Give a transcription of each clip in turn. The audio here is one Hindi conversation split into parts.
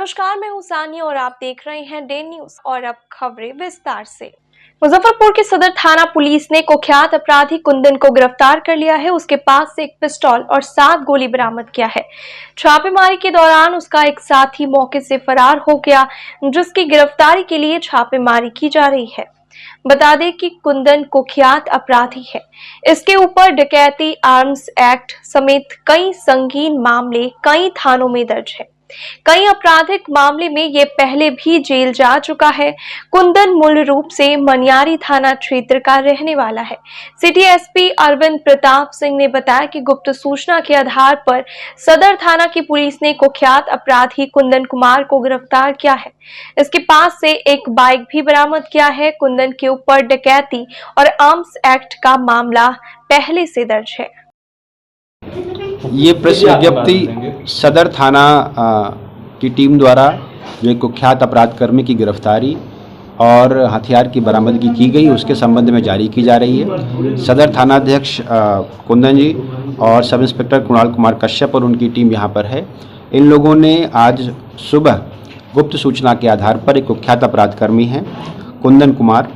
नमस्कार, मैं हूं सानिया और आप देख रहे हैं डे न्यूज। और अब खबरें विस्तार से। मुजफ्फरपुर के सदर थाना पुलिस ने कुख्यात अपराधी कुंदन को गिरफ्तार कर लिया है। उसके पास से एक पिस्तौल और 7 गोली बरामद किया है। छापेमारी के दौरान उसका एक साथी मौके से फरार हो गया, जिसकी गिरफ्तारी के लिए छापेमारी की जा रही है। बता दें कि कुंदन कुख्यात अपराधी है। इसके ऊपर डकैती, आर्म्स एक्ट समेत कई संगीन मामले कई थानों में दर्ज है। कई आपराधिक मामले में ये पहले भी जेल जा चुका है। कुंदन मूल रूप से मनियारी थाना क्षेत्र का रहने वाला है। सिटी एसपी अरविंद प्रताप सिंह ने बताया कि गुप्त सूचना के आधार पर सदर थाना की पुलिस ने कुख्यात अपराधी कुंदन कुमार को गिरफ्तार किया है। इसके पास से एक बाइक भी बरामद किया है। कुंदन के ऊपर डकैती और आर्म्स एक्ट का मामला पहले से दर्ज है। ये प्रेस विज्ञप्ति सदर थाना की टीम द्वारा जो एक कुख्यात अपराध कर्मी की गिरफ्तारी और हथियार की बरामदगी की गई, उसके संबंध में जारी की जा रही है। सदर थानाध्यक्ष कुंदन जी और सब इंस्पेक्टर कुणाल कुमार कश्यप और उनकी टीम यहाँ पर है। इन लोगों ने आज सुबह गुप्त सूचना के आधार पर एक कुख्यात अपराध कर्मी हैं कुंदन कुमार,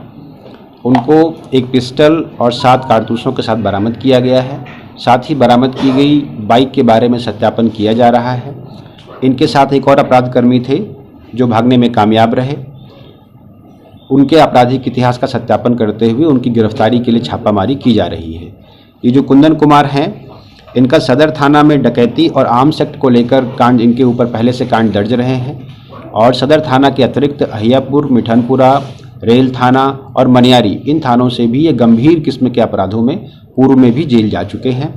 उनको एक पिस्टल और 7 कारतूसों के साथ बरामद किया गया है। साथ ही बरामद की गई बाइक के बारे में सत्यापन किया जा रहा है। इनके साथ एक और अपराध कर्मी थे जो भागने में कामयाब रहे। उनके आपराधिक इतिहास का सत्यापन करते हुए उनकी गिरफ्तारी के लिए छापामारी की जा रही है। ये जो कुंदन कुमार हैं, इनका सदर थाना में डकैती और आर्म्स एक्ट को लेकर कांड, इनके ऊपर पहले से कांड दर्ज रहे हैं और सदर थाना के अतिरिक्त अहियापुर, मिठनपुरा, रेल थाना और मनियारी, इन थानों से भी ये गंभीर किस्म के अपराधों में पूर्व में भी जेल जा चुके हैं।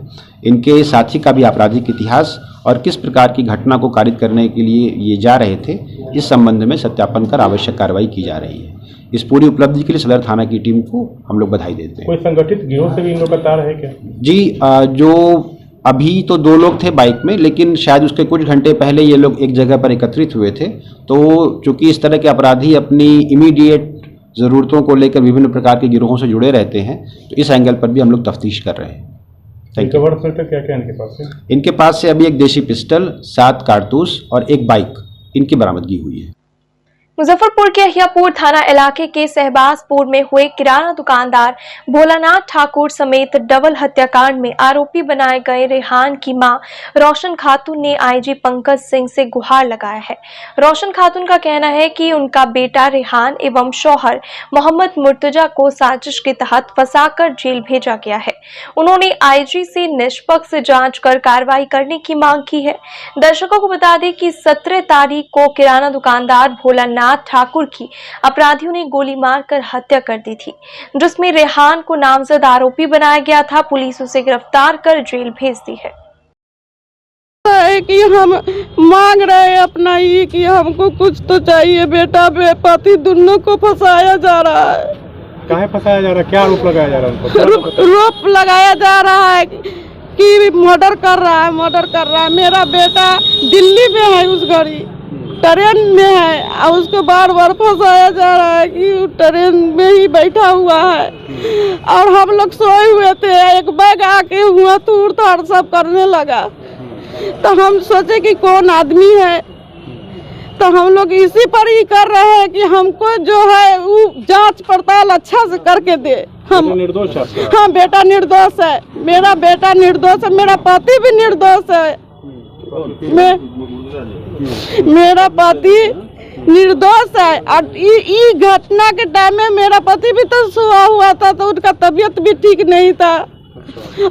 इनके साथी का भी आपराधिक इतिहास और किस प्रकार की घटना को कारित करने के लिए ये जा रहे थे, इस संबंध में सत्यापन कर आवश्यक कार्रवाई की जा रही है। इस पूरी उपलब्धि के लिए सदर थाना की टीम को हम लोग बधाई देते हैं। कोई संगठित गिरोह से भी इन लोग का तार है क्या? जी, जो अभी तो 2 लोग थे बाइक में, लेकिन शायद उसके कुछ घंटे पहले ये लोग एक जगह पर एकत्रित हुए थे। तो चूंकि इस तरह के अपराधी अपनी इमीडिएट ज़रूरतों को लेकर विभिन्न प्रकार के गिरोहों से जुड़े रहते हैं, तो इस एंगल पर भी हम लोग तफ्तीश कर रहे हैं। क्या इनके पास से? इनके पास से अभी एक देशी पिस्टल, 7 कारतूस और एक बाइक इनकी बरामदगी हुई है। मुजफ्फरपुर के अहियापुर थाना इलाके के सहबाजपुर में हुए किराना दुकानदार भोलानाथ ठाकुर समेत डबल हत्याकांड में आरोपी बनाए गए रेहान की मां रोशन खातून ने आईजी पंकज सिंह से गुहार लगाया है। रोशन खातून का कहना है कि उनका बेटा रेहान एवं शौहर मोहम्मद मुर्तजा को साजिश के तहत फंसाकर जेल भेजा गया है। उन्होंने आईजी से निष्पक्ष जांच कर कार्रवाई करने की मांग की है। दर्शकों को बता दें कि 17 तारीख को किराना दुकानदार भोलानाथ ठाकुर की अपराधियों ने गोली मारकर हत्या कर दी थी, जिसमें रेहान को नामजद आरोपी बनाया गया था। पुलिस उसे गिरफ्तार कर जेल भेज दी है। कि हम मांग रहे हैं अपना ये कि हमको कुछ तो चाहिए। बेटा पति दोनों को फंसाया जा रहा है। काहे फंसाया जा रहा है? क्या आरोप लगाया जा रहा है उनको? रोप लगाया जा रहा है कि मर्डर कर रहा है। मेरा बेटा दिल्ली में है, उस घड़ी ट्रेन में है और उसको बार बार फंसाया जा रहा है कि ट्रेन में ही बैठा हुआ है और हम लोग सोए हुए थे। एक बैग आके हुआ तूड़ ताड़ सब करने लगा, तो हम सोचे कि कौन आदमी है, तो हम लोग इसी पर ही कर रहे हैं कि हमको जो है वो जांच पड़ताल अच्छा से करके दे। हम निर्दोष है? हाँ, बेटा निर्दोष है। मेरा बेटा निर्दोष है, मेरा पति भी निर्दोष है। मेरा पति निर्दोष है और ये घटना के टाइम में मेरा पति भी तो सोया हुआ था, तो उनका तबीयत भी ठीक नहीं था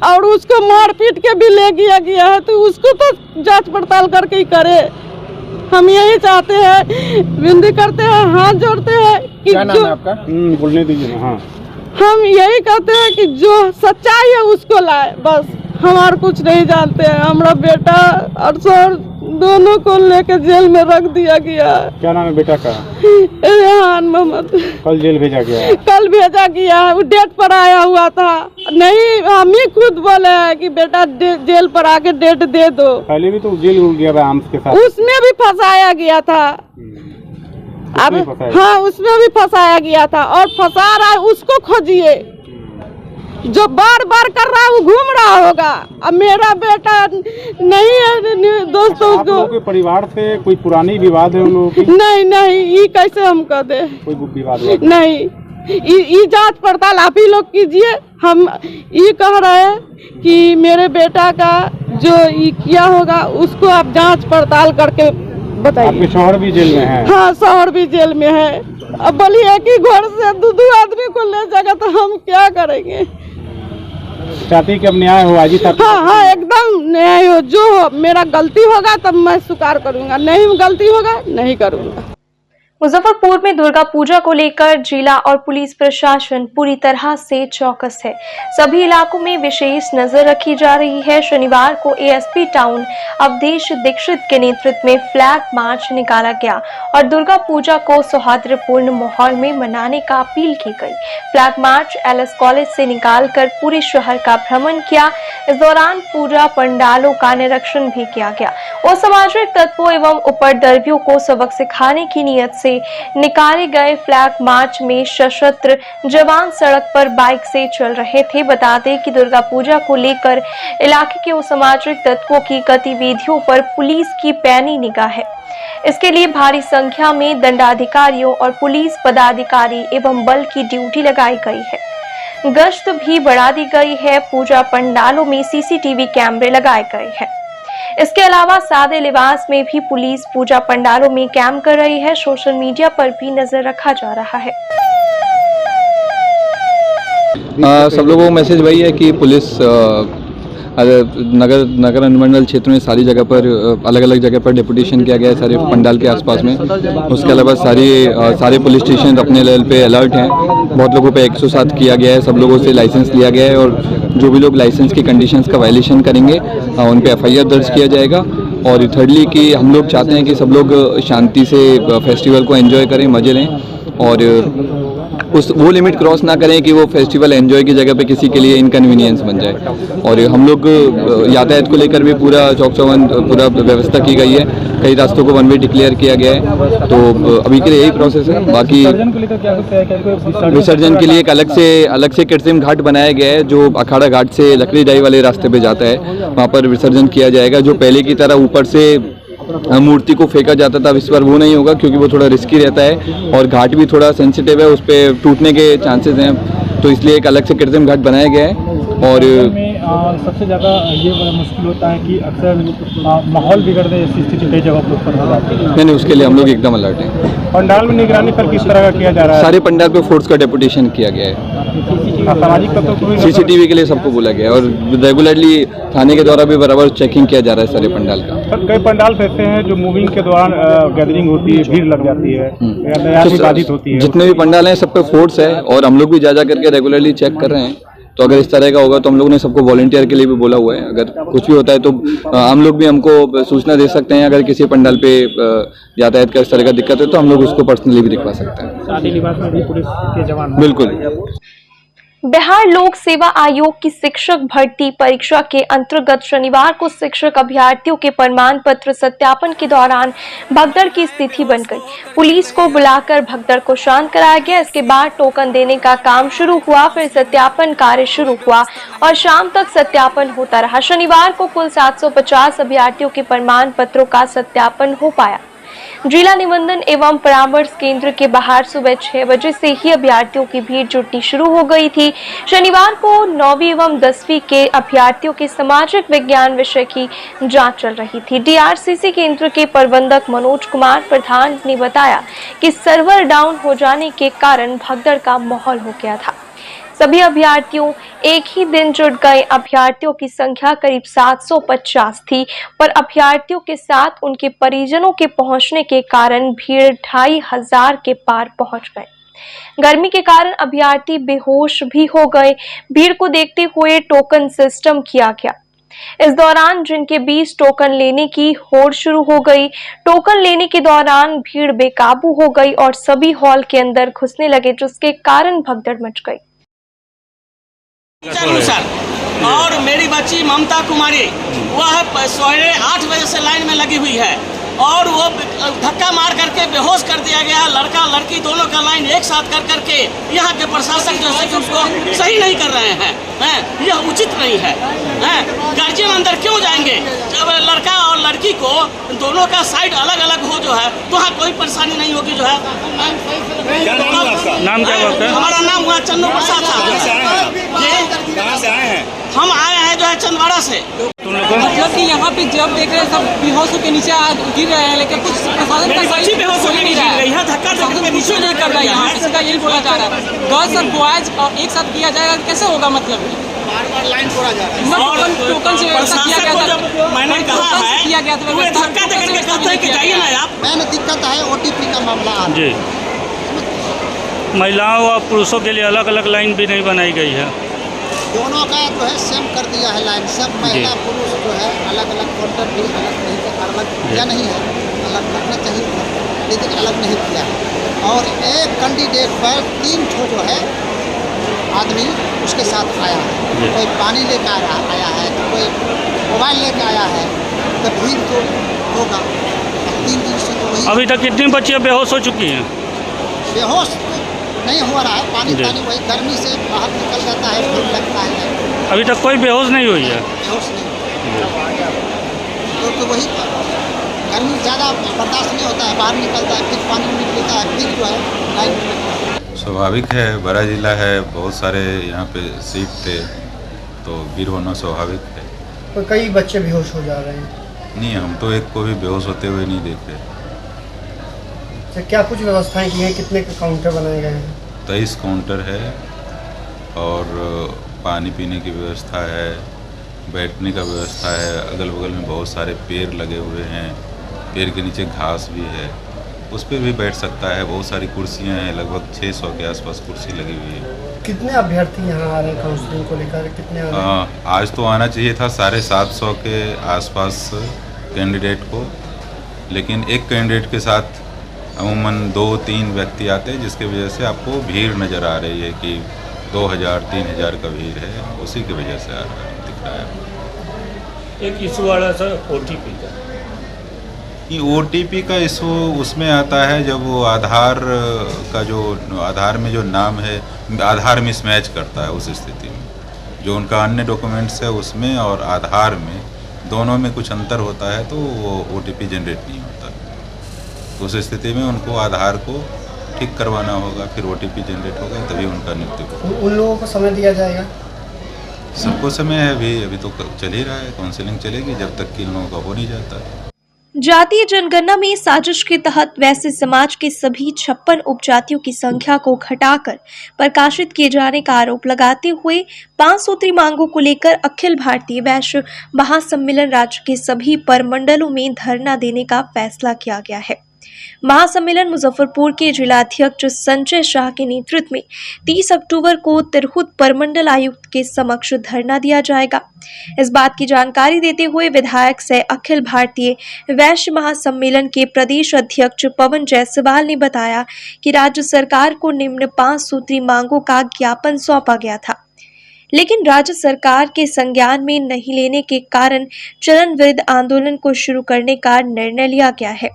और उसको मार पीट के भी ले गया है, तो उसको तो जांच पड़ताल करके ही करे। हम यही चाहते हैं, विनती करते हैं, हाथ जोड़ते हैं कि क्या नाम है आपका? बोलने दीजिए ना। हाँ, हम यही कहते हैं कि जो सच्चाई है उसको लाए, बस। हमारा कुछ नहीं जानते हैं। हमारा बेटा और सर दोनों को लेकर जेल में रख दिया गया। क्या नाम है बेटा का? रेहान मोहम्मद। कल जेल भेजा गया है? कल भेजा गया है। वो डेट पर आया हुआ था। नहीं, हम ही खुद बोले हैं कि बेटा जेल पर आके डेट दे दो। पहले भी तो जेल हो गया आर्म्स के साथ, उसमें भी फंसाया गया था। अब हाँ, उसमें भी फंसाया गया था और फंसा रहा है, उसको खोजिए। जो बार बार कर रहा है वो घूम रहा होगा। अब मेरा बेटा नहीं है दोस्तों, आप लोगों के परिवार से कोई पुरानी विवाद है उन लोगों की? नहीं, ये कैसे हम कर दे? कोई विवाद नहीं, ये जांच पड़ताल आप ही लोग कीजिए। हम ये कह रहे हैं कि मेरे बेटा का जो ये किया होगा उसको आप जांच पड़ताल करके बताइए। आपके शौहर भी जेल में है? हाँ, शौहर भी जेल में है। अब बोलिए कि घर से दो आदमी को ले जाएगा तो हम क्या करेंगे? चाहती कि अब न्याय हो आज ही तक? हाँ, एकदम न्याय हो। जो हो, मेरा गलती होगा तब मैं स्वीकार करूंगा, नहीं गलती होगा नहीं करूंगा। मुजफ्फरपुर में दुर्गा पूजा को लेकर जिला और पुलिस प्रशासन पूरी तरह से चौकस है। सभी इलाकों में विशेष नजर रखी जा रही है। शनिवार को एएसपी टाउन अवधेश दीक्षित के नेतृत्व में फ्लैग मार्च निकाला गया और दुर्गा पूजा को सौहार्दपूर्ण माहौल में मनाने का अपील की गई। फ्लैग मार्च एलएस कॉलेज से निकालकर पूरे शहर का भ्रमण किया। इस दौरान पूजा पंडालों का निरीक्षण भी किया गया और सामाजिक तत्वों एवं उपद्रवियों को सबक सिखाने की नीयत से निकाले गए फ्लैग मार्च में सशस्त्र जवान सड़क पर बाइक से चल रहे थे। बता दें कि दुर्गा पूजा को लेकर इलाके के असामाजिक तत्वों की गतिविधियों पर पुलिस की पैनी निगाह है। इसके लिए भारी संख्या में दंडाधिकारियों और पुलिस पदाधिकारी एवं बल की ड्यूटी लगाई गई है। गश्त भी बढ़ा दी गई है। पूजा पंडालों में सीसीटीवी कैमरे लगाए गए हैं। इसके अलावा सादे लिबास में भी पुलिस पूजा पंडालों में कैंप कर रही है। सोशल मीडिया पर भी नजर रखा जा रहा है। सब लोगों को मैसेज वही है कि पुलिस नगर अनुमंडल क्षेत्र में सारी जगह पर अलग अलग जगह पर डेपुटेशन किया गया है सारे पंडाल के आसपास में। उसके अलावा सारे पुलिस स्टेशन अपने लेवल पे अलर्ट हैं। बहुत लोगों पे 107 किया गया है। सब लोगों से लाइसेंस लिया गया है और जो भी लोग लाइसेंस की कंडीशंस का वायलेशन करेंगे उन पे FIR दर्ज किया जाएगा। और थर्डली कि हम लोग चाहते हैं कि सब लोग शांति से फेस्टिवल को एंजॉय करें, मजे लें और वो लिमिट क्रॉस ना करें कि वो फेस्टिवल एंजॉय की जगह पे किसी के लिए इनकन्वीनियंस बन जाए। और हम लोग यातायात को लेकर भी पूरा चौक चौबंद पूरा व्यवस्था की गई है। कई रास्तों को वन वे डिक्लेयर किया गया है। तो अभी के लिए यही प्रोसेस है। बाकी विसर्जन के लिए एक अलग से कृत्रिम घाट बनाया गया है जो अखाड़ा घाट से लकड़ी डाई वाले रास्ते पे जाता है। वहाँ पर विसर्जन किया जाएगा। जो पहले की तरह ऊपर से मूर्ति को फेंका जाता था इस बार वो नहीं होगा क्योंकि वो थोड़ा रिस्की रहता है और घाट भी थोड़ा सेंसिटिव है, उस पर टूटने के चांसेस हैं। तो इसलिए एक अलग से कृत्रिम घाट बनाया गया है। और सबसे ज़्यादा ये मुश्किल होता है कि अक्सर माहौल बिगड़ने जैसी स्थिति कई जगह पर हो जाती है। नहीं, उसके लिए हम लोग एकदम अलर्ट हैं। पंडाल में निगरानी पर किस तरह का किया जा रहा है? सारे पंडाल पे फोर्स का डेपुटेशन किया गया है। सामाजिक तत्वों को भी CCTV के लिए सबको बोला गया है और रेगुलरली थाने के द्वारा भी बराबर चेकिंग किया जा रहा है सारे पंडाल का। सर, कई पंडाल ऐसे हैं जो मूविंग के दौरान गैदरिंग होती है, भीड़ लग जाती है, यातायात भी बाधित होती है। जितने भी पंडाल हैं सब पे फोर्स है और हम लोग भी जा करके रेगुलरली चेक कर रहे हैं। तो अगर इस तरह का होगा तो हम लोगों ने सबको वॉलंटियर के लिए भी बोला हुआ है। अगर कुछ भी होता है तो हम लोग भी हमको सूचना दे सकते हैं। अगर किसी पंडाल पे यातायात का इस तरह का दिक्कत है तो हम लोग उसको पर्सनली भी दिखवा सकते हैं। सादे लिबास में भी पुलिस के जवान बिल्कुल। बिहार लोक सेवा आयोग की शिक्षक भर्ती परीक्षा के अंतर्गत शनिवार को शिक्षक अभ्यर्थियों के प्रमाण पत्र सत्यापन के दौरान भगदड़ की स्थिति बन गई। पुलिस को बुलाकर भगदड़ को शांत कराया गया। इसके बाद टोकन देने का काम शुरू हुआ, फिर सत्यापन कार्य शुरू हुआ और शाम तक सत्यापन होता रहा। शनिवार को कुल 750 अभ्यर्थियों के प्रमाण पत्रों का सत्यापन हो पाया। जिला निबंधन एवं परामर्श केंद्र के बाहर सुबह 6 बजे से ही अभ्यर्थियों की भीड़ जुटनी शुरू हो गई थी। शनिवार को 9वीं एवं 10वीं के अभ्यर्थियों के सामाजिक विज्ञान विषय की जांच चल रही थी। DRCC केंद्र के प्रबंधक मनोज कुमार प्रधान ने बताया कि सर्वर डाउन हो जाने के कारण भगदड़ का माहौल हो गया था। सभी अभ्यर्थियों एक ही दिन जुट गए। अभ्यर्थियों की संख्या करीब 750 थी, पर अभ्यर्थियों के साथ उनके परिजनों के पहुंचने के कारण भीड़ 2500 के पार पहुंच गए। गर्मी के कारण अभ्यर्थी बेहोश भी हो गए। भीड़ को देखते हुए टोकन सिस्टम किया गया। इस दौरान जिनके 20 टोकन लेने की होड़ शुरू हो गई। टोकन लेने के दौरान भीड़ बेकाबू हो गई और सभी हॉल के अंदर घुसने लगे, जिसके कारण भगदड़ मच गई। और मेरी बच्ची ममता कुमारी वह 8:30 बजे से लाइन में लगी हुई है। और वो धक्का मार करके बेहोश कर दिया गया। लड़का लड़की दोनों का लाइन एक साथ कर करके यहाँ के प्रशासक जो है उसको सही नहीं कर रहे हैं, यह उचित नहीं है। गार्जियन अंदर क्यों जाएंगे? जब लड़का और लड़की को दोनों का साइड अलग अलग हो जो है तो वहाँ कोई परेशानी नहीं होगी जो है। नाम क्या होता है? हमारा नाम हुआ चन्नू प्रसाद साहब। कहाँ से आए हैं? हम आए हैं जो है चंदवाड़ा से। मतलब कि यहाँ पे जब देख रहे हैं सब बेहोश होकर नीचे गिर रहे हैं, लेकिन कुछ प्रशासन का बच्ची बेहोश होकर नहीं रहा है, धक्का कुछ नहीं कर रहा है। यहाँ किसी का यही बोला जा रहा है गर्ल्स और बॉयज एक साथ किया जाएगा, कैसे होगा? मतलब बार लाइन छोड़ा जा रहा है। टोकन से व्यवस्था किया गया था, मैंने कहा है किया गया था, धक्का देकर के कहते हैं कि जाइए ना आप। मैंने दिक्कत है ओटीपी का मामला जी। महिलाओं और पुरुषों के लिए अलग अलग लाइन भी नहीं बनाई गई है। दोनों का जो है सेम कर दिया है लाइन, सब महिला पुरुष जो है अलग अलग काउंटर भी अलग नहीं अलग किया नहीं है, अलग करना चाहिए था लेकिन अलग नहीं किया है। और एक कैंडिडेट पर 3 ठो जो है आदमी उसके साथ आया है, कोई पानी लेकर आया है, कोई मोबाइल लेकर आया है, तो भीड़ तो होगा। 3 दिन से तो वही अभी तक कितनी बच्चियाँ बेहोश हो चुकी हैं? बेहोश नहीं हो रहा है, पानी वही गर्मी से बाहर निकल जाता है, भूख लगता है। अभी तक कोई बेहोश नहीं हुई है? बेहोश नहीं तो वही गर्मी ज़्यादा बर्दाश्त नहीं होता है, बाहर निकलता है, फिर पानी निकलता है, फिर जो है लाइन। स्वाभाविक है, बड़ा जिला है, बहुत सारे यहाँ पे सीट थे तो भीड़ होना स्वाभाविक है। तो कई बच्चे बेहोश हो जा रहे हैं। नहीं, हम तो एक को भी बेहोश होते हुए नहीं देखे। क्या कुछ व्यवस्थाएं की हैं? कितने काउंटर बनाए गए हैं? 23 काउंटर है और पानी पीने की व्यवस्था है, बैठने का व्यवस्था है। अगल बगल में बहुत सारे पेड़ लगे हुए हैं, पेड़ के नीचे घास भी है, उस पर भी बैठ सकता है। बहुत सारी कुर्सियां हैं, लगभग 600 के आसपास कुर्सी लगी हुई है। कितने अभ्यर्थी यहाँ आ रहे हैं काउंसलिंग को लेकर? कितने आ रहे हैं? आज तो आना चाहिए था 750 के आसपास कैंडिडेट को, लेकिन एक कैंडिडेट के साथ अमूमन 2-3 व्यक्ति आते हैं, जिसकी वजह से आपको भीड़ नज़र आ रही है कि 2000-3000 का भीड़ है, उसी की वजह से दिख रहा है। एक इशू आ रहा सर OTP का। ये OTP का इशू उसमें आता है जब वो आधार का जो आधार में जो नाम है, आधार मिसमैच करता है। उस स्थिति में जो उनका अन्य डॉक्यूमेंट्स है उसमें और आधार में दोनों में कुछ अंतर होता है, तो वो OTP जनरेट नहीं होता। उस स्थिति में उनको आधार को ठीक करवाना होगा, फिर OTP जनरेट होगा, तभी उनका नियुक्ति होगा। उन लोगों को समय दिया जाएगा? सबको समय है, अभी तो चल ही रहा है, काउंसलिंग चलेगी जब तक कि इन लोगों का हो नहीं जाता। जातीय जनगणना में साजिश के तहत वैश्य समाज के सभी 56 उपजातियों की संख्या को घटाकर प्रकाशित किए जाने का आरोप लगाते हुए 5 सूत्री मांगों को लेकर अखिल भारतीय वैश्य महासम्मेलन राज्य के सभी परमंडलों में धरना देने का फैसला किया गया है। महासम्मेलन मुजफ्फरपुर के जिलाध्यक्ष संजय शाह के नेतृत्व में 30 अक्टूबर को तिरहुत परमंडल आयुक्त के समक्ष धरना दिया जाएगा। इस बात की जानकारी देते हुए विधायक सह अखिल भारतीय वैश्य महासम्मेलन के प्रदेश अध्यक्ष पवन जायसवाल ने बताया कि राज्य सरकार को निम्न 5 सूत्री मांगों का ज्ञापन सौंपा गया था, लेकिन राज्य सरकार के संज्ञान में नहीं लेने के कारण चलन विरुद्ध आंदोलन को शुरू करने का निर्णय लिया गया है।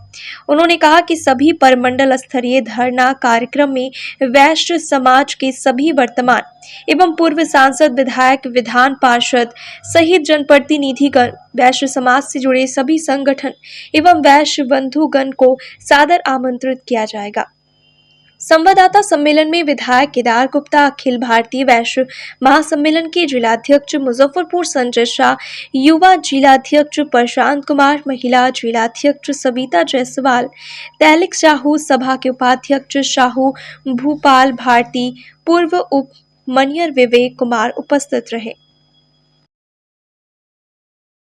उन्होंने कहा कि सभी परमंडल स्तरीय धरना कार्यक्रम में वैश्य समाज के सभी वर्तमान एवं पूर्व सांसद, विधायक, विधान पार्षद सहित जनप्रतिनिधिगण, वैश्य समाज से जुड़े सभी संगठन एवं वैश्य बंधुगण को सादर आमंत्रित किया जाएगा। संवाददाता सम्मेलन में विधायक केदार गुप्ता, अखिल भारतीय वैश्य महासम्मेलन के जिलाध्यक्ष मुजफ्फरपुर संजय शाह, युवा जिलाध्यक्ष प्रशांत कुमार, महिला जिलाध्यक्ष सविता जायसवाल, तहलिक साहू, सभा के उपाध्यक्ष साहू भूपाल भारती, पूर्व उप मनियर विवेक कुमार उपस्थित रहे।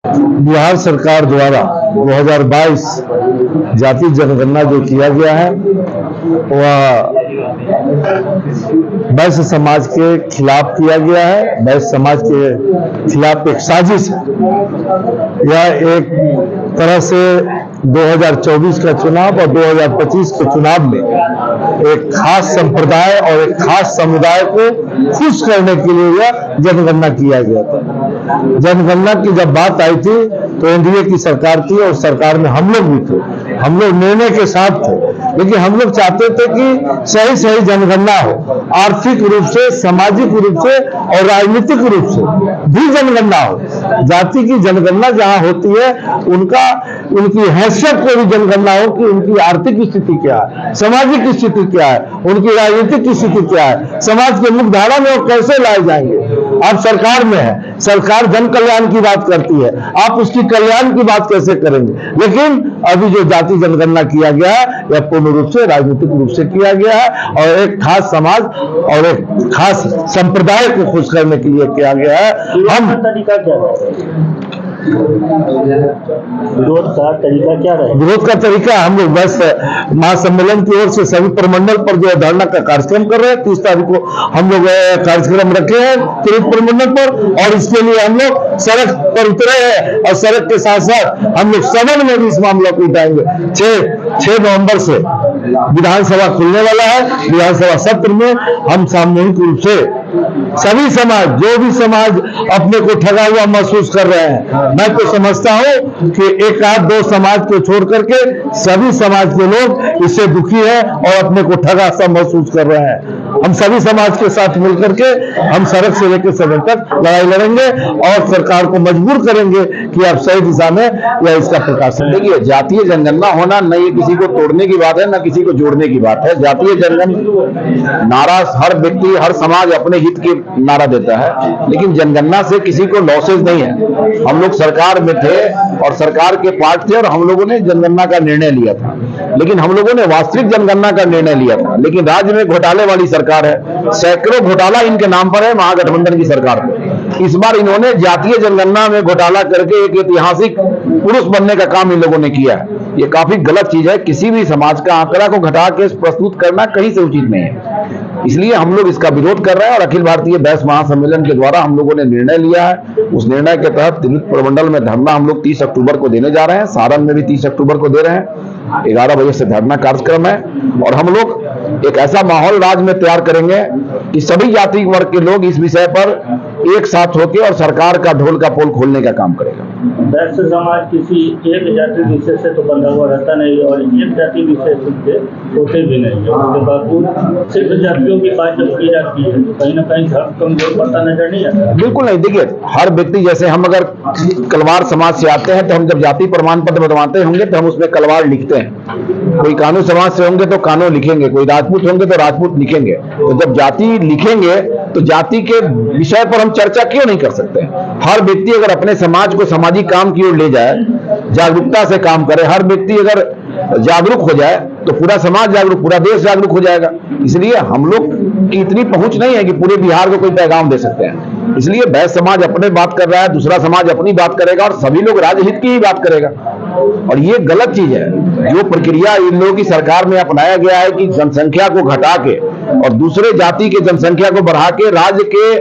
बिहार सरकार द्वारा 2022 जाति जनगणना जो किया गया है वह वैश्य समाज के खिलाफ किया गया है। वैश्य समाज के खिलाफ एक साजिश है। यह एक तरह से 2024 का चुनाव और 2025 के चुनाव में एक खास संप्रदाय और एक खास समुदाय को खुश करने के लिए यह जनगणना किया गया था। जनगणना की जब बात आई थी तो एनडीए की सरकार थी और सरकार में हम लोग भी थे, हम लोग निर्णय के साथ थे, लेकिन हम लोग चाहते थे कि सही सही जनगणना हो, आर्थिक रूप से, सामाजिक रूप से और राजनीतिक रूप से भी जनगणना हो। जाति की जनगणना जहां होती है उनकी हैसियत को भी जनगणना हो कि उनकी आर्थिक स्थिति क्या है, सामाजिक स्थिति क्या है, उनकी राजनीतिक स्थिति क्या है, समाज के मुख्यधारा में वो कैसे लाए जाएंगे। आप सरकार में है, सरकार जन कल्याण की बात करती है, आप उसकी कल्याण की बात कैसे करेंगे। लेकिन अभी जो जाति जनगणना किया गया है यह पूर्ण रूप से राजनीतिक रूप से किया गया है और एक खास समाज और एक खास संप्रदाय को खुश करने के लिए किया गया है। हम तरीका क्या है, विरोध का तरीका क्या रहे? विरोध का तरीका हम लोग बस महासम्मेलन की ओर से सभी प्रमंडल पर जो धरना का कार्यक्रम कर रहे हैं, 30 तारीख को हम लोग कार्यक्रम रखे हैं त्रित प्रमंडल पर, और इसके लिए हम लोग सड़क पर उतरे हैं और सड़क के साथ साथ हम लोग सदन में भी इस मामले को उठाएंगे। 6 नवंबर से विधानसभा खुलने वाला है। विधानसभा सत्र में हम सामूहिक रूप से सभी समाज, जो भी समाज अपने को ठगा हुआ महसूस कर रहे हैं, मैं तो समझता हूं कि एक आध दो समाज को छोड़ करके सभी समाज के लोग इससे दुखी है और अपने को ठगा सा महसूस कर रहे हैं। हम सभी समाज के साथ मिलकर के हम सड़क से लेकर सदन तक लड़ाई लड़ेंगे और सरकार को मजबूर करेंगे कि आप सही दिशा में या इसका प्रकाशन। देखिए, जातीय जनगणना होना न ये किसी को तोड़ने की बात है न किसी को जोड़ने की बात है। जातीय जनगणना नारा हर व्यक्ति, हर समाज अपने हित के नारा देता है, लेकिन जनगणना से किसी को लॉसेज नहीं है। हम लोग सरकार में थे और सरकार के पार्ट थे और हम लोगों ने जनगणना का निर्णय लिया था, लेकिन हम लोगों ने वास्तविक जनगणना का निर्णय लिया था। लेकिन राज्य में घोटाले वाली सरकार है, सैकड़ों घोटाला इनके नाम पर है महागठबंधन की सरकार पर। इस बार इन्होंने जातीय जनगणना में घोटाला करके एक ऐतिहासिक पुरुष बनने का काम इन लोगों ने किया है। ये काफी गलत चीज है। किसी भी समाज का आंकड़ा को घटा के प्रस्तुत करना कहीं से उचित नहीं है। इसलिए हम लोग इसका विरोध कर रहे हैं और अखिल भारतीय बैस महासम्मेलन के द्वारा हम लोगों ने निर्णय लिया है। उस निर्णय के तहत त्रित प्रमंडल में धरना हम लोग 30 अक्टूबर को देने जा रहे हैं। सारण में भी 30 अक्टूबर को दे रहे हैं। 11 बजे से धरना कार्यक्रम है और हम लोग एक ऐसा माहौल राज्य में तैयार करेंगे कि सभी जाति वर्ग के लोग इस विषय पर एक साथ होकर और सरकार का ढोल का पोल खोलने का काम करेगा। वैश्य समाज किसी एक जाति विशेष से तो बंधा हुआ रहता नहीं और एक जाति विशेष से होते भी नहीं है। उसके बावजूद सिर्फ जातियों की बात जब की जाती है तो कहीं ना कहीं धर्म कमजोर पड़ता नजर नहीं आता। बिल्कुल नहीं। देखिए, हर व्यक्ति, जैसे हम अगर कलवार समाज से आते हैं तो हम जब जाति प्रमाण पत्र बनवाते होंगे तो हम उसमें कलवार लिखते हैं। कोई कानू समाज से होंगे तो कानू लिखेंगे, कोई राजपूत होंगे तो राजपूत लिखेंगे। तो जब जाति लिखेंगे तो जाति के विषय पर हम चर्चा क्यों नहीं कर सकते? हर व्यक्ति अगर अपने समाज को सामाजिक काम की ओर ले जाए, जागरूकता से काम करे, हर व्यक्ति अगर जागरूक हो जाए तो पूरा समाज जागरूक, पूरा देश जागरूक हो जाएगा। इसलिए हम लोग की इतनी पहुंच नहीं है कि पूरे बिहार को कोई पैगाम दे सकते हैं। इसलिए वैश्य समाज अपने बात कर रहा है, दूसरा समाज अपनी बात करेगा और सभी लोग राज्यहित की ही बात करेगा। और ये गलत चीज है। जो प्रक्रिया इन लोगों की सरकार में अपनाया गया है कि जनसंख्या को घटा के और दूसरे जाति के जनसंख्या को बढ़ा के राज्य के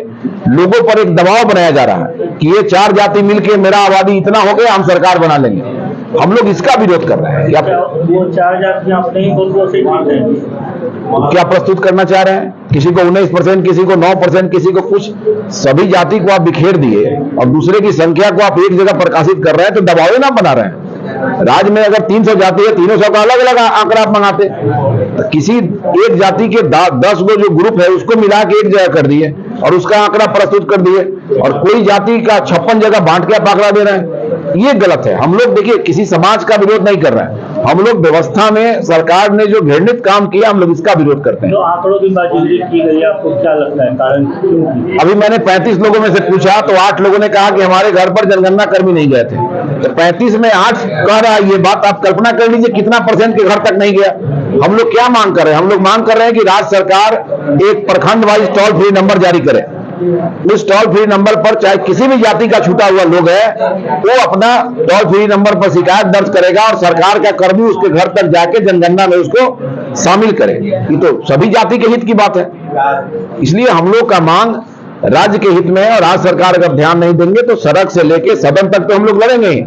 लोगों पर एक दबाव बनाया जा रहा है कि ये 4 जाति मिलके मेरा आबादी इतना हो गया, हम सरकार बना लेंगे। हम लोग इसका विरोध कर रहे हैं। वो 4 जातियां अपने ही मुल्कों से क्या प्रस्तुत करना चाह रहे हैं? किसी को 19%, किसी को 9%, किसी को कुछ। सभी जाति को आप बिखेर दिए और दूसरे की संख्या को आप एक जगह प्रकाशित कर रहे हैं तो दबाव ना बना रहे हैं। राज्य में अगर 300 जाति है, 300 का अलग अलग आंकड़ा आप मंगाते, तो किसी एक जाति के 10 गो जो ग्रुप है उसको मिला के एक जगह कर दिए और उसका आंकड़ा प्रस्तुत कर दिए और कोई जाति का 56 जगह बांट के आप आंकड़ा दे रहे हैं। ये गलत है। हम लोग देखिए किसी समाज का विरोध नहीं कर रहे हैं। हम लोग व्यवस्था में सरकार ने जो घृणित काम किया हम लोग इसका विरोध करते हैं। जो आंकड़ों की बातचीत की गई है, आपको क्या लगता है कारण? अभी मैंने 35 लोगों में से पूछा तो 8 लोगों ने कहा कि हमारे घर पर जनगणना कर्मी नहीं गए थे। तो 35 में 8 कह रहा है, ये बात आप कल्पना कर लीजिए कितना % के घर तक नहीं गया। हम लोग क्या मांग कर रहे हैं? हम लोग मांग कर रहे हैं कि राज्य सरकार एक प्रखंड वाइज टोल फ्री नंबर जारी करे। उस टोल फ्री नंबर पर चाहे किसी भी जाति का छूटा हुआ लोग है वो अपना टोल फ्री नंबर पर शिकायत दर्ज करेगा और सरकार का कर्मी उसके घर तक जाके जनगणना में उसको शामिल करे। ये तो सभी जाति के हित की बात है। इसलिए हम लोग का मांग राज्य के हित में है और राज्य सरकार अगर ध्यान नहीं देंगे तो सड़क से लेके सदन तक तो हम लोग लड़ेंगे ही।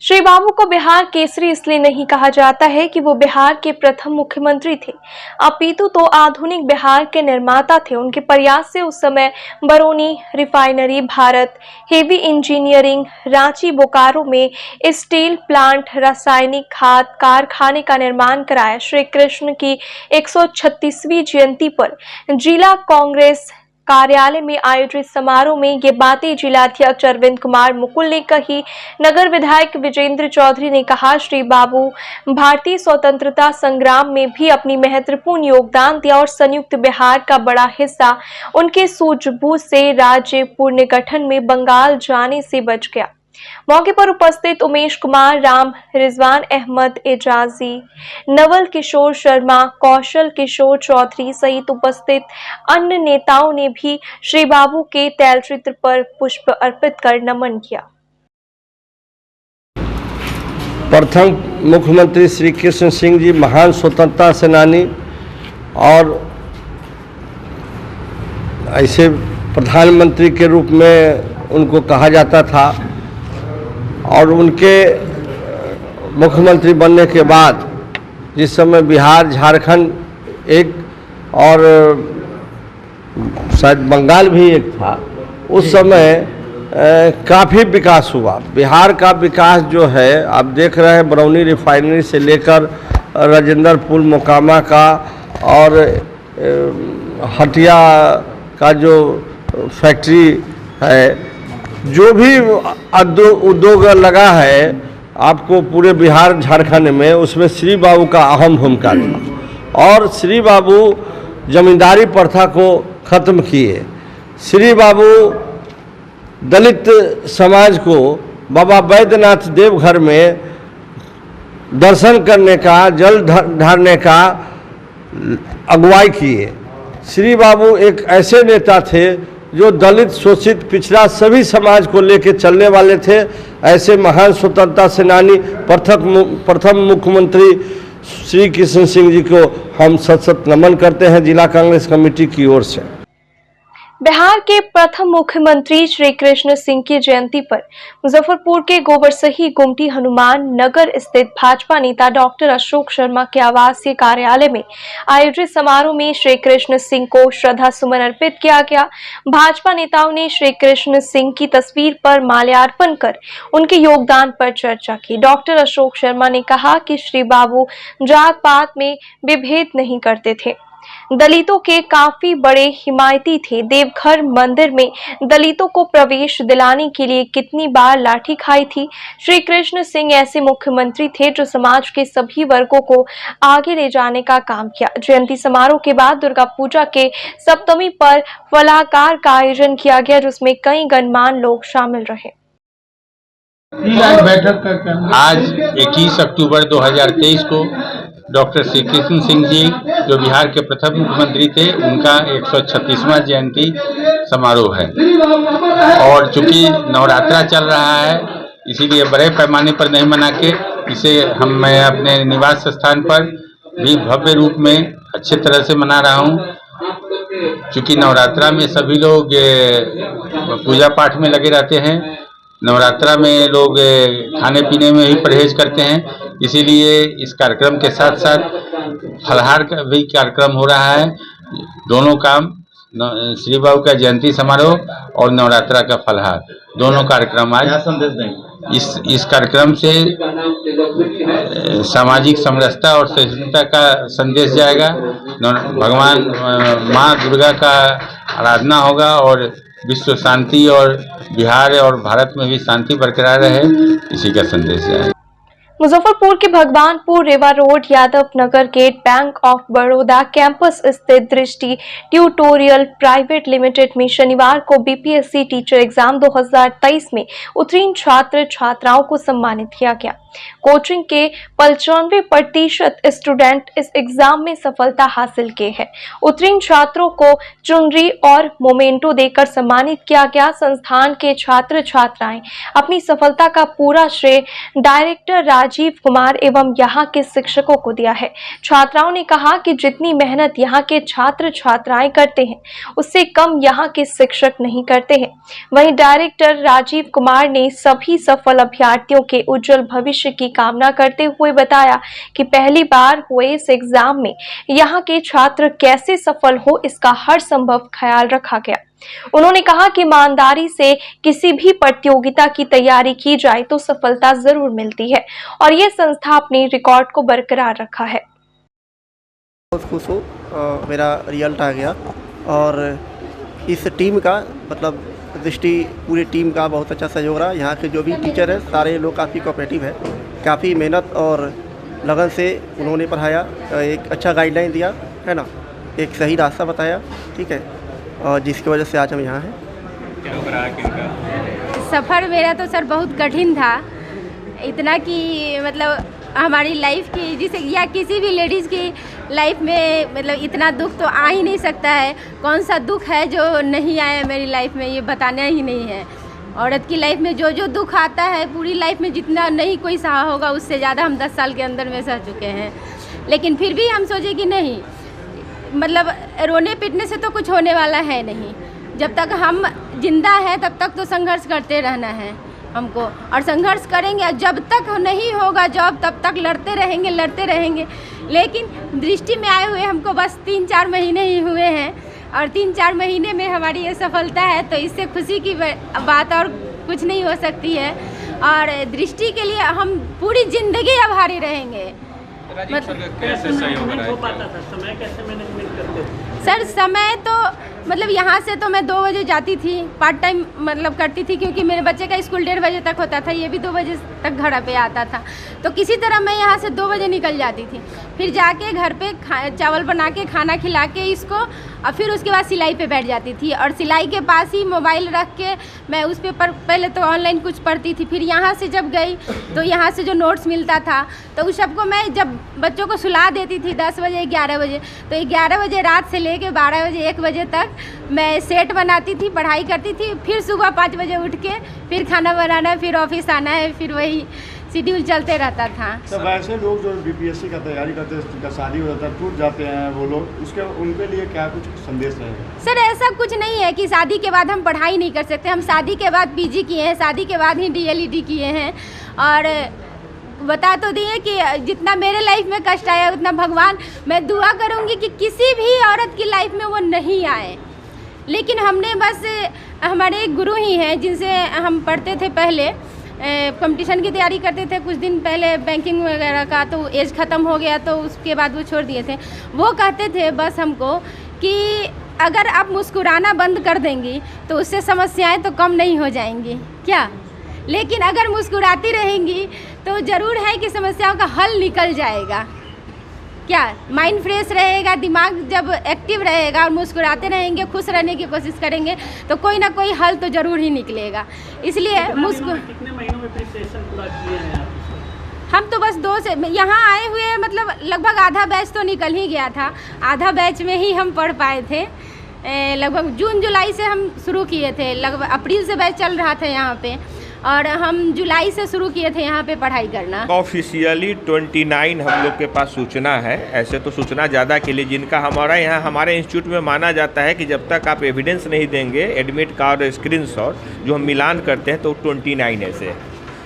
श्री बाबू को बिहार केसरी इसलिए नहीं कहा जाता है कि वो बिहार के प्रथम मुख्यमंत्री थे, अपितु तो आधुनिक बिहार के निर्माता थे। उनके प्रयास से उस समय Barauni refinery, Bharat heavy engineering, Ranchi Bokaro में स्टील प्लांट, रासायनिक खाद कारखाने का निर्माण कराया। श्री कृष्ण की 136वीं जयंती पर जिला कांग्रेस कार्यालय में आयोजित समारोह में ये बातें जिलाध्यक्ष अरविंद कुमार मुकुल ने कही। नगर विधायक विजेंद्र चौधरी ने कहा, श्री बाबू भारतीय स्वतंत्रता संग्राम में भी अपनी महत्वपूर्ण योगदान दिया और संयुक्त बिहार का बड़ा हिस्सा उनके सूझबूझ से राज्य पुनर्गठन में बंगाल जाने से बच गया। मौके पर उपस्थित उमेश कुमार, राम, रिजवान अहमद एजाजी, नवल किशोर शर्मा, कौशल किशोर चौधरी सहित उपस्थित अन्य नेताओं ने भी श्री बाबू के तैलचित्र पर पुष्प अर्पित कर नमन किया। प्रथम मुख्यमंत्री श्री कृष्ण सिंह जी महान स्वतंत्रता सेनानी और ऐसे प्रधानमंत्री के रूप में उनको कहा जाता था और उनके मुख्यमंत्री बनने के बाद जिस समय बिहार, झारखंड एक और शायद बंगाल भी एक था, उस समय काफ़ी विकास हुआ। बिहार का विकास जो है आप देख रहे हैं, बरौनी रिफाइनरी से लेकर राजेंद्रपुर मोकामा का और हटिया का जो फैक्ट्री है, जो भी उद्योग लगा है आपको पूरे बिहार झारखंड में, उसमें श्री बाबू का अहम भूमिका था। और श्री बाबू जमींदारी प्रथा को ख़त्म किए। श्री बाबू दलित समाज को बाबा बैद्यनाथ देवघर में दर्शन करने का, जल ढारने का अगुवाई किए। श्री बाबू एक ऐसे नेता थे जो दलित, शोषित, पिछड़ा सभी समाज को लेकर चलने वाले थे। ऐसे महान स्वतंत्रता सेनानी प्रथम मुख्यमंत्री श्री कृष्ण सिंह जी को हम सत नमन करते हैं जिला कांग्रेस कमेटी की ओर से। बिहार के प्रथम मुख्यमंत्री श्री कृष्ण सिंह की जयंती पर मुजफ्फरपुर के गोबरसही गुमटी हनुमान नगर स्थित भाजपा नेता डॉक्टर अशोक शर्मा के आवासीय कार्यालय में आयोजित समारोह में श्री कृष्ण सिंह को श्रद्धा सुमन अर्पित किया गया। भाजपा नेताओं ने श्री कृष्ण सिंह की तस्वीर पर माल्यार्पण कर उनके योगदान पर चर्चा की। डॉक्टर अशोक शर्मा ने कहा कि श्री बाबू जात पात में विभेद नहीं करते थे, दलितों के काफी बड़े हिमायती थे। देवघर मंदिर में दलितों को प्रवेश दिलाने के लिए कितनी बार लाठी खाई थी। श्री कृष्ण सिंह ऐसे मुख्यमंत्री थे जो समाज के सभी वर्गों को आगे ले जाने का काम किया। जयंती समारोह के बाद दुर्गा पूजा के सप्तमी पर फलाकार का आयोजन किया गया, जिसमें कई गणमान्य लोग शामिल रहे। आज 21 अक्टूबर 2023 को डॉक्टर श्री कृष्ण सिंह जी जो बिहार के प्रथम मुख्यमंत्री थे, उनका 136वां जयंती समारोह है। और चूंकि नवरात्रा चल रहा है, इसीलिए बड़े पैमाने पर नहीं मना के इसे मैं अपने निवास स्थान पर भी भव्य रूप में अच्छे तरह से मना रहा हूँ। चूंकि नवरात्रा में सभी लोग पूजा पाठ में लगे रहते हैं, नवरात्रा में लोग खाने पीने में भी परहेज करते हैं, इसीलिए इस कार्यक्रम के साथ साथ फलाहार का भी कार्यक्रम हो रहा है। दोनों काम, श्री बाबू का जयंती समारोह और नवरात्रा का फलाहार, दोनों कार्यक्रम आज संदेश देंगे। इस कार्यक्रम से सामाजिक समरसता और सहिष्णुता का संदेश जाएगा। भगवान माँ दुर्गा का आराधना होगा और विश्व शांति और बिहार और भारत में भी शांति बरकरार रहे, इसी का संदेश है। मुजफ्फरपुर के Bhagwanpur Rewa road Yadav Nagar gate bank of Baroda campus स्थित दृष्टि ट्यूटोरियल प्राइवेट लिमिटेड में शनिवार को बीपीएससी टीचर एग्जाम 2023 में उत्तीर्ण छात्र छात्राओं को सम्मानित किया गया। कोचिंग के 95% स्टूडेंट इस एग्जाम में सफलता हासिल किए हैं। उत्तीर्ण छात्रों को चुनरी और मोमेंटो देकर सम्मानित किया गया। संस्थान के छात्र छात्राएं अपनी सफलता का पूरा श्रेय डायरेक्टर राजीव कुमार एवं यहाँ के शिक्षकों को दिया है। छात्राओं ने कहा कि जितनी मेहनत यहाँ के छात्र छात्राएं करते हैं उससे कम यहाँ के शिक्षक नहीं करते हैं। वहीं डायरेक्टर राजीव कुमार ने सभी सफल अभ्यर्थियों के उज्जवल भविष्य की कामना करते हुए बताया कि पहली बार हुए इस एग्जाम में यहाँ के छात्र कैसे सफल हो इसका हर संभव ख्याल रखा गया। उन्होंने कहा कि ईमानदारी से किसी भी प्रतियोगिता की तैयारी की जाए तो सफलता जरूर मिलती है और ये संस्था अपने रिकॉर्ड को बरकरार रखा है। बहुत खुश हूँ, मेरा रिजल्ट आ गया और इस टीम का मतलब दृष्टि पूरी टीम का बहुत अच्छा सहयोग रहा। यहाँ के जो भी टीचर है सारे लोग काफ़ी कोऑपरेटिव है, काफ़ी मेहनत और लगन से उन्होंने पढ़ाया, एक अच्छा गाइडलाइन दिया है ना, एक सही रास्ता बताया, ठीक है, और जिसकी वजह से आज हम यहाँ हैं। क्या रहा है इनका सफ़र मेरा तो सर बहुत कठिन था, इतना कि मतलब हमारी लाइफ की जिसे या किसी भी लेडीज़ की लाइफ में मतलब इतना दुख तो आ ही नहीं सकता है। कौन सा दुख है जो नहीं आया मेरी लाइफ में, ये बताना ही नहीं है। औरत की लाइफ में जो जो दुख आता है पूरी लाइफ में जितना नहीं कोई सहा होगा उससे ज़्यादा हम 10 साल के अंदर में सह चुके हैं। लेकिन फिर भी हम सोचे कि नहीं, मतलब रोने पिटने से तो कुछ होने वाला है नहीं। जब तक हम जिंदा हैं तब तक तो संघर्ष करते रहना है हमको, और संघर्ष करेंगे। जब तक नहीं होगा जॉब तब तक लड़ते रहेंगे। लेकिन दृष्टि में आए हुए हमको बस 3-4 महीने ही हुए हैं और 3-4 महीने में हमारी ये सफलता है, तो इससे खुशी की बात और कुछ नहीं हो सकती है। और दृष्टि के लिए हम पूरी ज़िंदगी आभारी रहेंगे। कैसे सहयोग रहा है? समय कैसे मैनेजमेंट करते हो? सर समय तो मतलब यहाँ से तो मैं 2 बजे जाती थी, पार्ट टाइम मतलब करती थी, क्योंकि मेरे बच्चे का स्कूल 1:30 बजे तक होता था, ये भी 2 बजे तक घर पे आता था। तो किसी तरह मैं यहाँ से 2 बजे निकल जाती थी, फिर जाके घर पे चावल बना के खाना खिला के इसको, और फिर उसके बाद सिलाई पे बैठ जाती थी। और सिलाई के पास ही मोबाइल रख के मैं उस पे पहले तो ऑनलाइन कुछ पढ़ती थी, फिर यहाँ से जब गई तो यहाँ से जो नोट्स मिलता था तो उस सबको मैं जब बच्चों को सुला देती थी 10 बजे 11 बजे, तो 11 बजे रात से लेके 12 बजे 1 बजे तक मैं सेट बनाती थी, पढ़ाई करती थी। फिर सुबह 5 बजे उठ के फिर खाना बनाना, फिर ऑफिस आना है, फिर वही शेड्यूल चलते रहता था। तो वैसे लोग जो बीपीएससी का तैयारी करते हैं, जिनका शादी हो जाता है, टूट जाते हैं वो लोग, उसके उनके लिए क्या कुछ संदेश रहेगा? सर ऐसा कुछ नहीं है कि शादी के बाद हम पढ़ाई नहीं कर सकते। हम शादी के बाद पीजी किए हैं, शादी के बाद ही डीएलईडी किए हैं। और बता तो दिए कि जितना मेरे लाइफ में कष्ट आया उतना भगवान, मैं दुआ करूँगी कि किसी भी औरत की लाइफ में वो नहीं आए। लेकिन हमने बस, हमारे एक गुरु ही हैं जिनसे हम पढ़ते थे, पहले कंपटीशन की तैयारी करते थे कुछ दिन पहले बैंकिंग वगैरह का, तो एज ख़त्म हो गया तो उसके बाद वो छोड़ दिए थे। वो कहते थे बस हमको कि अगर आप मुस्कुराना बंद कर देंगी तो उससे समस्याएं तो कम नहीं हो जाएंगी क्या, लेकिन अगर मुस्कुराती रहेंगी तो ज़रूर है कि समस्याओं का हल निकल जाएगा। क्या माइंड फ्रेश रहेगा, दिमाग जब एक्टिव रहेगा और मुस्कुराते रहेंगे, खुश रहने की कोशिश करेंगे तो कोई ना कोई हल तो ज़रूर ही निकलेगा। इसलिए कितने महीनों में प्रिपरेशन पूरा किए हैं आप? हम तो बस 2 से यहाँ आए हुए, मतलब लगभग आधा बैच तो निकल ही गया था, आधा बैच में ही हम पढ़ पाए थे। लगभग जून जुलाई से हम शुरू किए थे, लगभग अप्रैल से बैच चल रहा था यहाँ पे, और हम जुलाई से शुरू किए थे यहाँ पे पढ़ाई करना। ऑफिशियली 29 हम लोग के पास सूचना है, ऐसे तो सूचना ज़्यादा के लिए, जिनका हमारा यहाँ हमारे इंस्टीट्यूट में माना जाता है कि जब तक आप एविडेंस नहीं देंगे, एडमिट कार्ड और स्क्रीनशॉट जो हम मिलान करते हैं, तो 29 ऐसे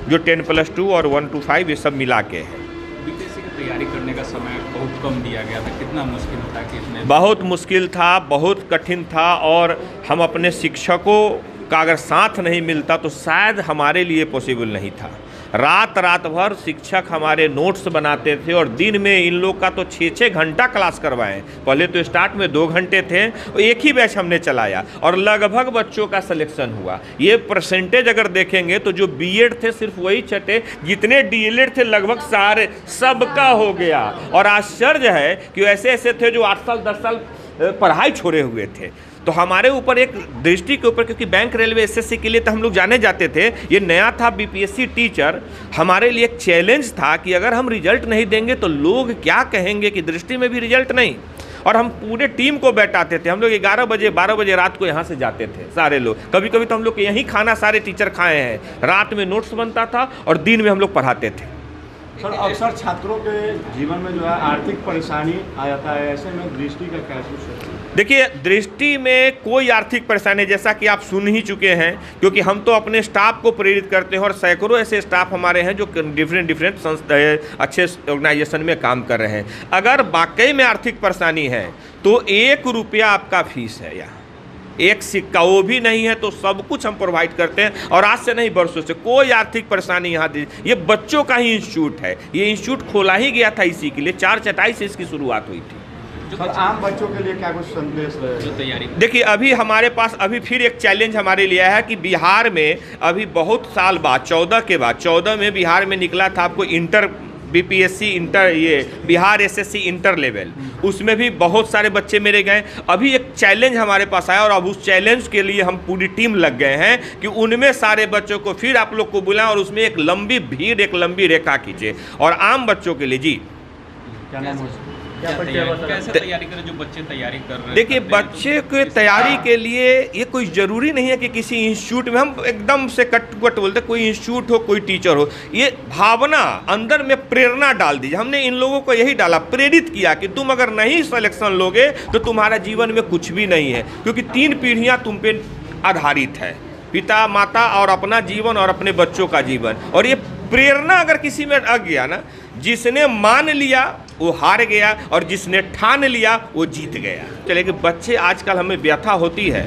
जो 10+2 और 1 to 5 ये सब मिला के है। बीपीएससी की तैयारी करने का समय बहुत कम दिया गया था, कितना मुश्किल था कि इसमें? बहुत मुश्किल था, बहुत कठिन था, और हम अपने शिक्षकों का अगर साथ नहीं मिलता तो शायद हमारे लिए पॉसिबल नहीं था। रात भर शिक्षक हमारे नोट्स बनाते थे, और दिन में इन लोग का तो 6-6 घंटा क्लास करवाएं। पहले तो स्टार्ट में 2 घंटे थे, एक ही बैच हमने चलाया और लगभग बच्चों का सिलेक्शन हुआ। ये परसेंटेज अगर देखेंगे तो जो बीएड थे सिर्फ वही छठे, जितने डीएलएड थे लगभग सारे सबका हो गया। और आश्चर्य है कि ऐसे ऐसे थे जो 8 साल 10 साल पढ़ाई छोड़े हुए थे। तो हमारे ऊपर एक दृष्टि के ऊपर, क्योंकि बैंक रेलवे एसएससी के लिए तो हम लोग जाने जाते थे, ये नया था बीपीएससी टीचर, हमारे लिए एक चैलेंज था कि अगर हम रिजल्ट नहीं देंगे तो लोग क्या कहेंगे कि दृष्टि में भी रिजल्ट नहीं। और हम पूरे टीम को बैठाते थे, हम लोग 11 बजे 12 बजे रात को यहाँ से जाते थे सारे लोग। कभी कभी तो हम लोग यहीं खाना सारे टीचर खाए हैं, रात में नोट्स बनता था और दिन में हम लोग पढ़ाते थे। सर अक्सर छात्रों के जीवन में जो है आर्थिक परेशानी आ जाता है, ऐसे में दृष्टि का क्या कुछ है? देखिए, दृष्टि में कोई आर्थिक परेशानी जैसा कि आप सुन ही चुके हैं, क्योंकि हम तो अपने स्टाफ को प्रेरित करते हैं और सैकड़ों ऐसे स्टाफ हमारे हैं जो डिफरेंट संस्था अच्छे ऑर्गेनाइजेशन में काम कर रहे हैं। अगर वाकई में आर्थिक परेशानी है तो 1 रुपया आपका फीस है या 1 सिक्का वो भी नहीं है, तो सब कुछ हम प्रोवाइड करते हैं। और आज से नहीं, वर्षों से कोई आर्थिक परेशानी यहाँ ये बच्चों का ही इंस्टीट्यूट है। ये इंस्टीट्यूट खोला ही गया था इसी के लिए, 4 चटाई से इसकी शुरुआत हुई थी। सर आम बच्चों के लिए क्या कुछ संदेश है? तैयारी देखिए, अभी हमारे पास अभी फिर एक चैलेंज हमारे लिए है कि बिहार में अभी बहुत साल बाद 14 में बिहार में निकला था आपको इंटर बीपीएससी इंटर, ये बिहार एसएससी इंटर लेवल, उसमें भी बहुत सारे बच्चे मेरे गए। अभी एक चैलेंज हमारे पास आया और अब उस चैलेंज के लिए हम पूरी टीम लग गए हैं कि उनमें सारे बच्चों को फिर आप लोग को बुलाएं और उसमें एक लंबी भीड़, एक लंबी रेखा खींचे। और आम बच्चों के लिए जी क्या नाम है? कैसे तैयारी करें जो बच्चे तैयारी कर रहे हैं? देखिए, बच्चे की तैयारी के लिए ये कोई ज़रूरी नहीं है कि किसी इंस्टीट्यूट में, हम एकदम से कट बोलते कोई इंस्टीट्यूट हो, कोई टीचर हो, ये भावना अंदर में प्रेरणा डाल दीजिए। हमने इन लोगों को यही डाला, प्रेरित किया कि तुम अगर नहीं सिलेक्शन लोगे तो तुम्हारा जीवन में कुछ भी नहीं है, क्योंकि 3 पीढ़ियाँ तुम पे आधारित है, पिता, माता और अपना जीवन और अपने बच्चों का जीवन। और ये प्रेरणा अगर किसी में आ गया ना, जिसने मान लिया वो हार गया और जिसने ठान लिया वो जीत गया। चलिए कि बच्चे आजकल हमें व्यथा होती है,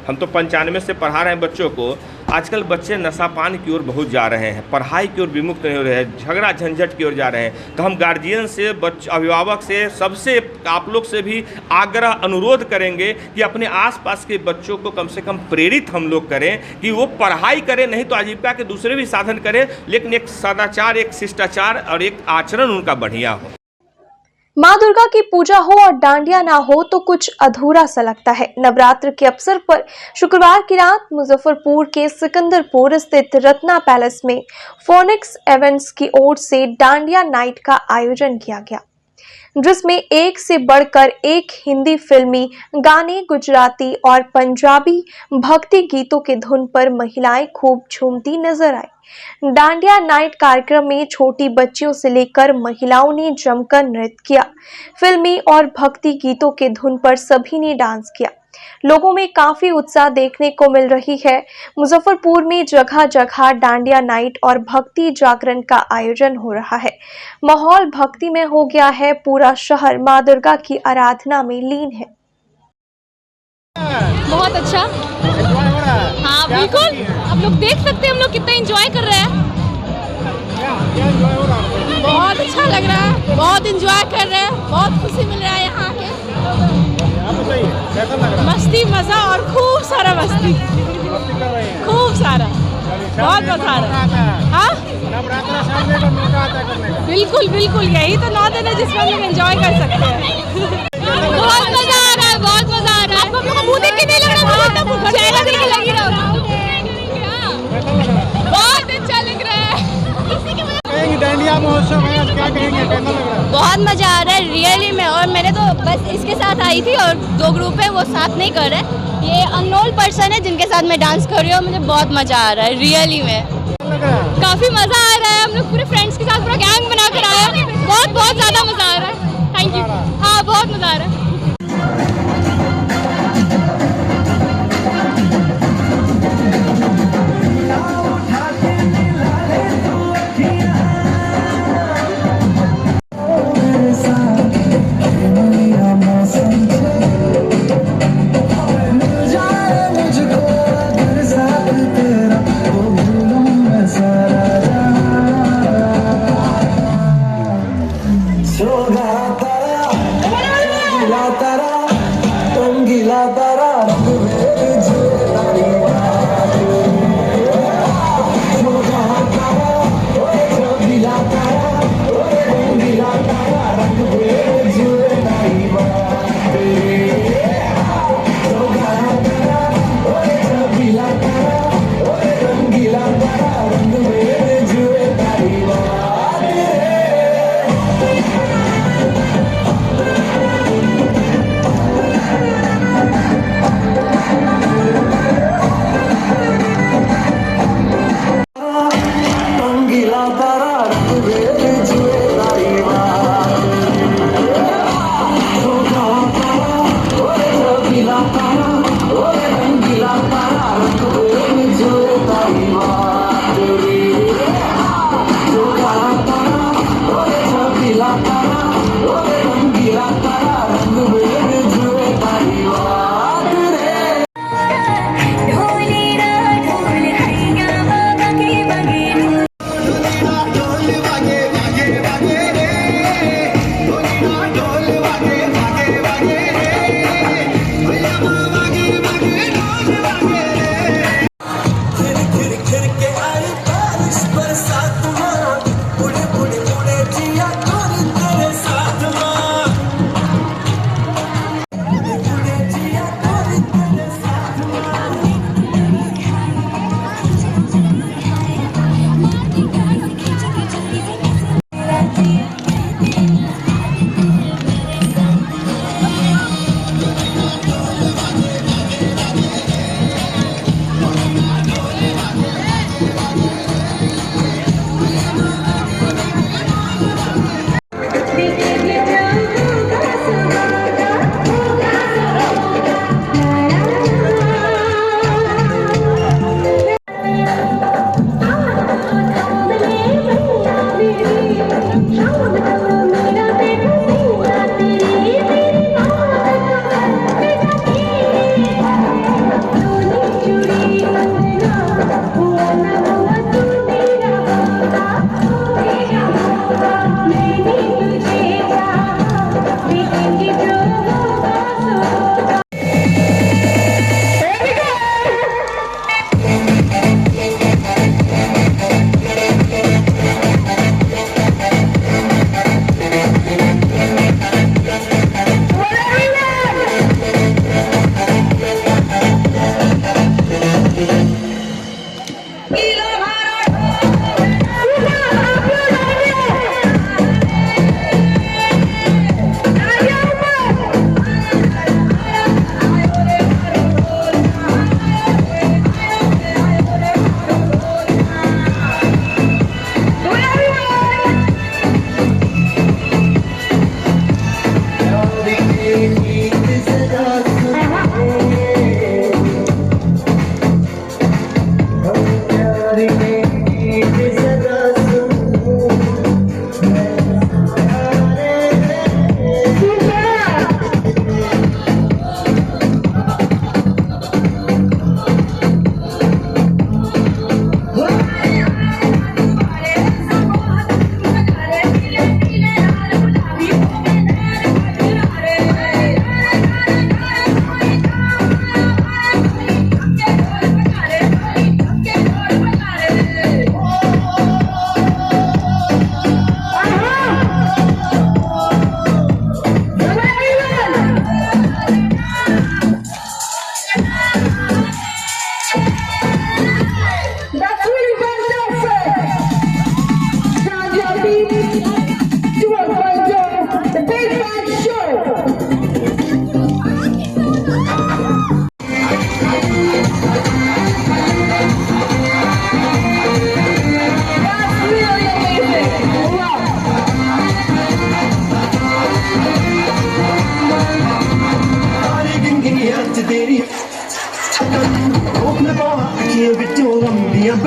हम तो 95 से पढ़ा रहे हैं बच्चों को। आजकल बच्चे नशापान की ओर बहुत जा रहे हैं, पढ़ाई की ओर विमुक्त नहीं हो रहे हैं, झगड़ा झंझट की ओर जा रहे हैं। तो हम गार्जियन से, अभिभावक से, सबसे आप लोग से भी आग्रह अनुरोध करेंगे कि अपने आसपास के बच्चों को कम से कम प्रेरित हम लोग करें कि वो पढ़ाई करें, नहीं तो आजीविका के दूसरे भी साधन करें, लेकिन एक सदाचार, एक शिष्टाचार और एक आचरण उनका बढ़िया हो। माँ दुर्गा की पूजा हो और डांडिया ना हो तो कुछ अधूरा सा लगता है। नवरात्र के अवसर पर शुक्रवार की रात मुजफ्फरपुर के सिकंदरपुर स्थित रत्ना पैलेस में फोनिक्स इवेंट्स की ओर से डांडिया नाइट का आयोजन किया गया, जिसमें एक से बढ़कर एक हिंदी फिल्मी गाने, गुजराती और पंजाबी भक्ति गीतों के धुन पर महिलाएं खूब झूमती नजर आई। डांडिया नाइट कार्यक्रम में छोटी बच्चियों से लेकर महिलाओं ने जमकर नृत्य किया। फिल्मी और भक्ति गीतों के धुन पर सभी ने डांस किया। लोगों में काफी उत्साह देखने को मिल रही है। मुजफ्फरपुर में जगह जगह डांडिया नाइट और भक्ति जागरण का आयोजन हो रहा है। माहौल भक्ति में हो गया है, पूरा शहर माँ दुर्गा की आराधना में लीन है। बहुत अच्छा, हाँ बिल्कुल, आप लोग देख सकते हैं हम लोग कितना एंजॉय कर रहे हैं। बहुत अच्छा लग रहा है, बहुत एंजॉय कर रहे हैं, बहुत खुशी मिल रहा है यहाँ आके। मस्ती, मजा और खूब सारा मस्ती, खूब सारा, बहुत मजा आ रहा है। हाँ बिल्कुल बिल्कुल, यही तो 9 दिन है जिसमें हम लोग एंजॉय कर सकते हैं। बहुत मजा आ रहा है, बहुत मजा आ रहा है। आप लोगों को मुंह देख के नहीं लग रहा, चेहरा देख के लग ही रहा होगा। बहुत अच्छा लग रहा है। डांडिया महोत्सव है, क्या कहेंगे, कैसा लग रहा है? बहुत मजा आ रहा है रियली में। और मैंने तो बस इसके साथ आई थी और 2 ग्रुप है वो साथ नहीं कर रहे। ये अननोन पर्सन है जिनके साथ मैं डांस कर रही हूँ। मुझे बहुत मजा आ रहा है रियली में, काफी मजा आ रहा है। हम लोग पूरे फ्रेंड्स के साथ पूरा गैंग बना कर आए हैं, बहुत ज्यादा मजा आ रहा है। Thank you. हाँ बहुत मजा आ रहा है।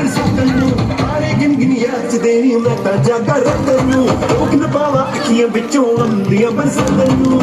बरसातन नू तारे गिन गिन याद देनी मैं ता जागा रतन नू रोक न पावा अखियां विचों आंदियां बरसातन नू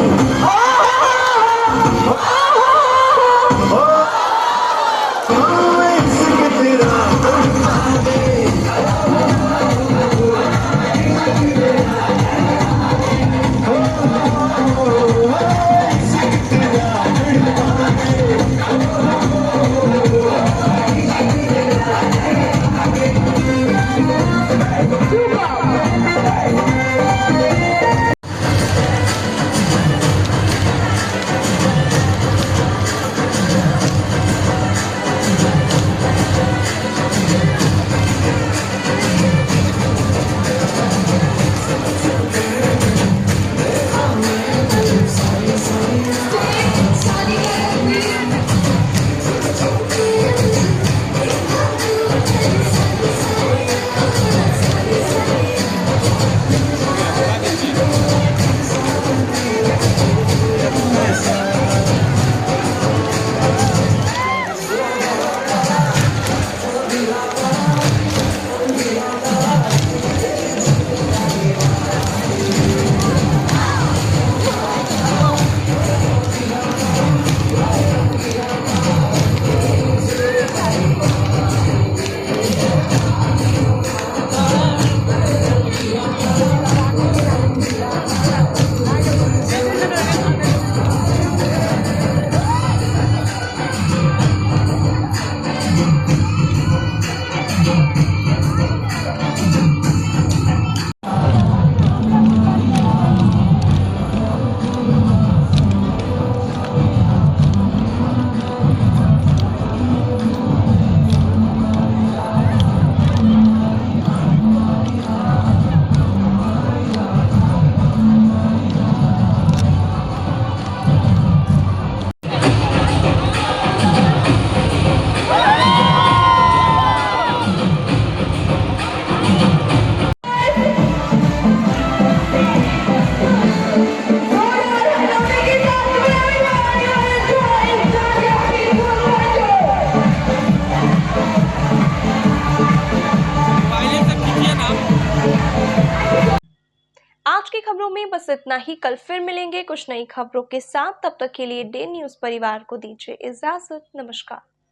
आज की खबरों में बस इतना ही। कल फिर मिलेंगे कुछ नई खबरों के साथ। तब तक के लिए डे न्यूज़ परिवार को दीजिए इजाजत। नमस्कार।